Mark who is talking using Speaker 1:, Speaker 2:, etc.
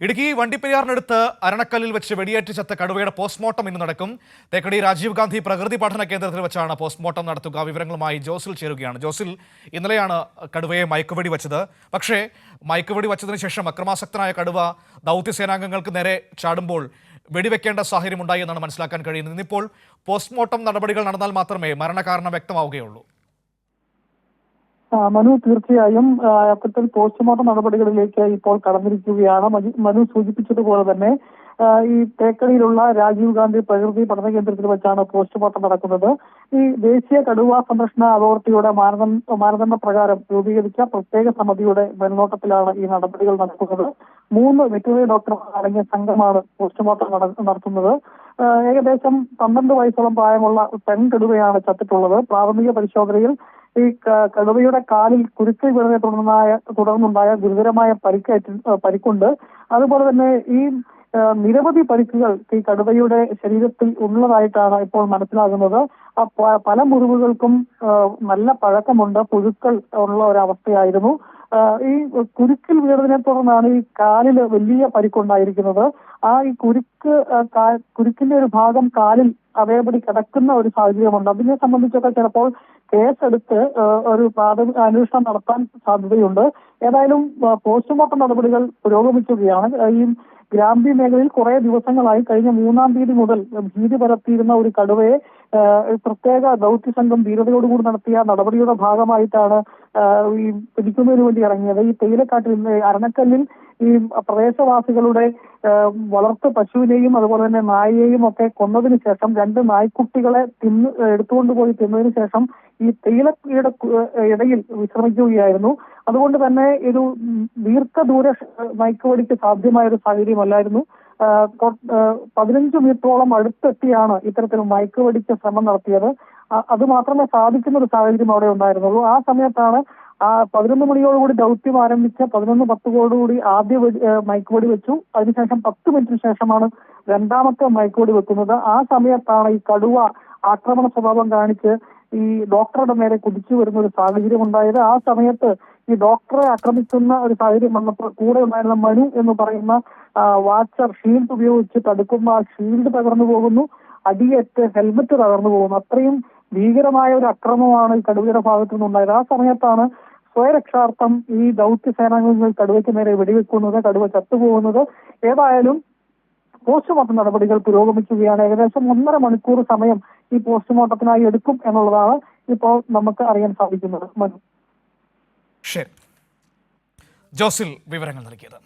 Speaker 1: ഇടുക്കി വണ്ടിപ്പെരിയാറിനടുത്ത് അരണക്കല്ലിൽ വെച്ച് വെടിയേറ്റ് ചത്ത കടുവയുടെ പോസ്റ്റ്മോർട്ടം ഇന്ന് നടക്കും. തേക്കടി രാജീവ് ഗാന്ധി പ്രകൃതി പഠന കേന്ദ്രത്തിൽ വെച്ചാണ് പോസ്റ്റ്മോർട്ടം നടത്തുക. വിവരങ്ങളുമായി ജോസിൽ ചേരുകയാണ്. ജോസിൽ, ഇന്നലെയാണ് കടുവയെ മയക്കുവെടി വെച്ചത്. പക്ഷേ മയക്കുവെടി വെച്ചതിന് ശേഷം അക്രമാസക്തനായ കടുവ ദൗത്യസേനാംഗങ്ങൾക്ക് നേരെ ചാടുമ്പോൾ വെടിവെക്കേണ്ട സാഹചര്യം ഉണ്ടായി എന്നാണ് മനസ്സിലാക്കാൻ കഴിയുന്നത്. ഇന്നിപ്പോൾ പോസ്റ്റ്മോർട്ടം നടപടികൾ നടന്നാൽ മാത്രമേ മരണകാരണം വ്യക്തമാവുകയുള്ളൂ.
Speaker 2: മനു, തീർച്ചയായും അത്തരത്തിൽ പോസ്റ്റ്മോർട്ടം നടപടികളിലേക്ക് ഇപ്പോൾ കടന്നിരിക്കുകയാണ്. മനു സൂചിപ്പിച്ചതുപോലെ തന്നെ ഈ തേക്കടിയിലുള്ള രാജീവ് ഗാന്ധി പ്രകൃതി പഠന കേന്ദ്രത്തിൽ വെച്ചാണ് പോസ്റ്റ്മോർട്ടം നടക്കുന്നത്. ഈ ദേശീയ കടുവ സംരക്ഷണ അതോറിറ്റിയുടെ മാനദണ്ഡ പ്രകാരം രൂപീകരിച്ച പ്രത്യേക സമിതിയുടെ മേൽനോട്ടത്തിലാണ് ഈ നടപടികൾ നടക്കുന്നത്. 3 വെറ്ററിനറി ഡോക്ടർമാർ അടങ്ങിയ സംഘമാണ് പോസ്റ്റ്മോർട്ടം നടത്തുന്നത്. ഏകദേശം 12 വയസ്സോളം പ്രായമുള്ള പെൺകടുവയാണ് ചത്തിട്ടുള്ളത്. പ്രാഥമിക പരിശോധനയിൽ ഈ കടുവയുടെ കാലിൽ കുരുക്കൽ വീണതിനെ തുടർന്നുണ്ടായ ഗുരുതരമായ പരിക്കുണ്ട്. അതുപോലെ തന്നെ ഈ നിരവധി പരിക്കുകൾ ഈ കടുവയുടെ ശരീരത്തിൽ ഉള്ളതായിട്ടാണ് ഇപ്പോൾ മനസ്സിലാകുന്നത്. പല മുറിവുകൾക്കും നല്ല പഴക്കമുണ്ട്, പുഴുക്കൾ ഉള്ള ഒരവസ്ഥയായിരുന്നു. ഈ കുരുക്കിൽ വീണതിനെ തുടർന്നാണ് ഈ കാലിൽ വലിയ പരിക്കുണ്ടായിരിക്കുന്നത്. ഈ കുരുക്കിന്റെ ഒരു ഭാഗം കാലിൽ അതേപടി കിടക്കുന്ന ഒരു സാഹചര്യമുണ്ട്. അതിനെ സംബന്ധിച്ചൊക്കെ ചിലപ്പോൾ കേസെടുത്ത് ഒരു പ്രാഥമിക അന്വേഷണം നടത്താൻ സാധ്യതയുണ്ട്. ഏതായാലും പോസ്റ്റ്മോർട്ടം നടപടികൾ പുരോഗമിക്കുകയാണ്. ഈ ഗ്രാമ്പി മേഖലയിൽ കുറെ ദിവസങ്ങളായി കഴിഞ്ഞ 3-ാം തീയതി മുതൽ ഭീതി പരത്തിയിരുന്ന ഒരു കടുവയെ പ്രത്യേക ദൗത്യസംഘം ധീരതയോടുകൂടി നടത്തിയ നടപടിയുടെ ഭാഗമായിട്ടാണ് ഈ പിടിക്കുന്നതിന് വേണ്ടി ഇറങ്ങിയത്. ഈ തേയിലക്കാട്ടിൽ അരണക്കല്ലിൽ ഈ പ്രദേശവാസികളുടെ വളർത്തു പശുവിനെയും അതുപോലെ തന്നെ നായയെയും ഒക്കെ കൊന്നതിന് ശേഷം 2 നായ്ക്കുട്ടികളെ എടുത്തുകൊണ്ടുപോയി തിന്നതിന് ശേഷം ഈ തേയിലയുടെ ഇടയിൽ വിശ്രമിക്കുകയായിരുന്നു. അതുകൊണ്ട് തന്നെ ഒരു ദീർഘദൂര മയക്കുവെടിക്ക് സാധ്യമായ ഒരു സാഹചര്യമല്ലായിരുന്നു. 15 മീറ്ററോളം അടുത്തെത്തിയാണ് ഇത്തരത്തിൽ മയക്കുവെടിക്ക് ശ്രമം നടത്തിയത്. അത് മാത്രമേ സാധിക്കുന്ന ഒരു സാഹചര്യം അവിടെ ഉണ്ടായിരുന്നുള്ളൂ. ആ സമയത്താണ് 11 മണിയോടുകൂടി ദൗത്യം ആരംഭിച്ച 11:10 ആദ്യ മയക്കുവെടി വെച്ചു. അതിനുശേഷം 10 മിനിറ്റിന് ശേഷമാണ് രണ്ടാമത്തെ മയക്കുവെടി വെക്കുന്നത്. ആ സമയത്താണ് ഈ കടുവ ആക്രമണ സ്വഭാവം കാണിച്ച് ഈ ഡോക്ടറുടെ നേരെ കുതിച്ചു വരുന്ന ഒരു സാഹചര്യം ഉണ്ടായത്. ആ സമയത്ത് ഈ ഡോക്ടറെ ആക്രമിക്കുന്ന ഒരു സാഹചര്യം വന്നപ്പോൾ കൂടെ ഉണ്ടായിരുന്ന മനു എന്ന് പറയുന്ന വാച്ചർ ഷീൽഡ് ഉപയോഗിച്ച് തടുക്കുമ്പോൾ ആ ഷീൽഡ് തകർന്നു പോകുന്നു, അടിയേറ്റ് ഹെൽമറ്റ് തകർന്നു പോകുന്നു. അത്രയും ഭീകരമായ ഒരു അക്രമമാണ് ഈ കടുവയുടെ ഭാഗത്തു നിന്നുണ്ടായത്. ആ സമയത്താണ് സ്വയരക്ഷാർത്ഥം ഈ ദൗത്യസേനാംഗങ്ങൾ കടുവയ്ക്ക് നേരെ വെടിവെക്കുന്നത്, കടുവ ചത്തുപോകുന്നത്. ഏതായാലും പോസ്റ്റ്മോർട്ടം നടപടികൾ പുരോഗമിക്കുകയാണ്. ഏകദേശം 1.5 മണിക്കൂർ സമയം ഈ പോസ്റ്റ്മോർട്ടത്തിനായി എടുക്കും എന്നുള്ളതാണ് ഇപ്പോൾ നമുക്ക് അറിയാൻ സാധിക്കുന്നത്. മനു,
Speaker 1: ശരി, ജോസിൽ വിവരങ്ങൾ നൽകിയത്.